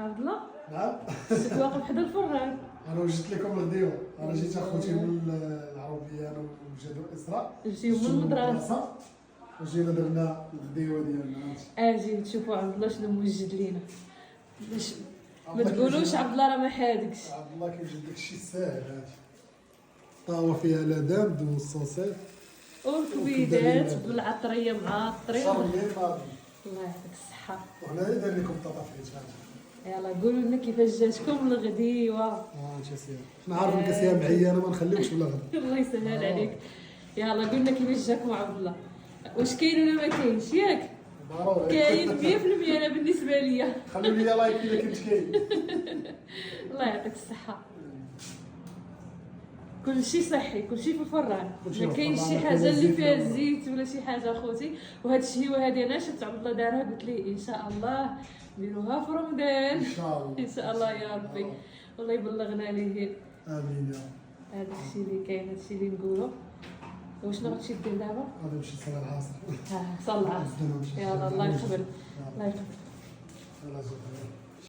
عبد الله نعم. كنت واقف حدا الفران. انا وجدت لكم الغديوه، انا جيت اخوتي من العربيه انا وجدوا اسراء جيو من المدرسه وجينا درنا الغديوه ديالنا. اجي تشوفوا عبد الله شنو موجد لينا باش ما تقولوش عبد الله راه ما حادكش. عبد الله كيوجد لك الشيء ساهل هادي. طاوه فيها لادام بدون الصوصات والكبيدات بالعطريه معطرين. شهر الليل ماضي الله يعطيك الصحه. وهنا داير لكم طاطافيت هادي. يلا قولوا لنا كيفاش جاتكم الغديوه. انت سير حنا عارفين كاسيه معينه ما نخليوش بلا غدا. الله يسهل عليك. يلا قلنا كيفاش جاكم عبد الله. واش كاين ولا ما كاينش ياك؟ ضروري كاين 100% انا بالنسبه ليا. خلوا لي لايك الا كنت كاين. الله يعطيك الصحه. كلشي صحي، كلشي في الفران، ما كاينش شي حاجه اللي فيها الزيت ولا شي حاجه اخوتي. وهاد الشهيوه هادي انا شفت عبد الله دارها قلت ليه ان شاء الله نديروها في رمضان ان شاء الله ان شاء الله يا ربي. والله يبلغنا ليه. امين يا رب. هذا الشيء اللي كاين، هذا الشيء اللي نقولوا. وشنو غتمشي دير دابا؟ غادي نمشي نصلي العصر. صلي العصر. يلا الله يقبل. الله يقبل. يلا زوج.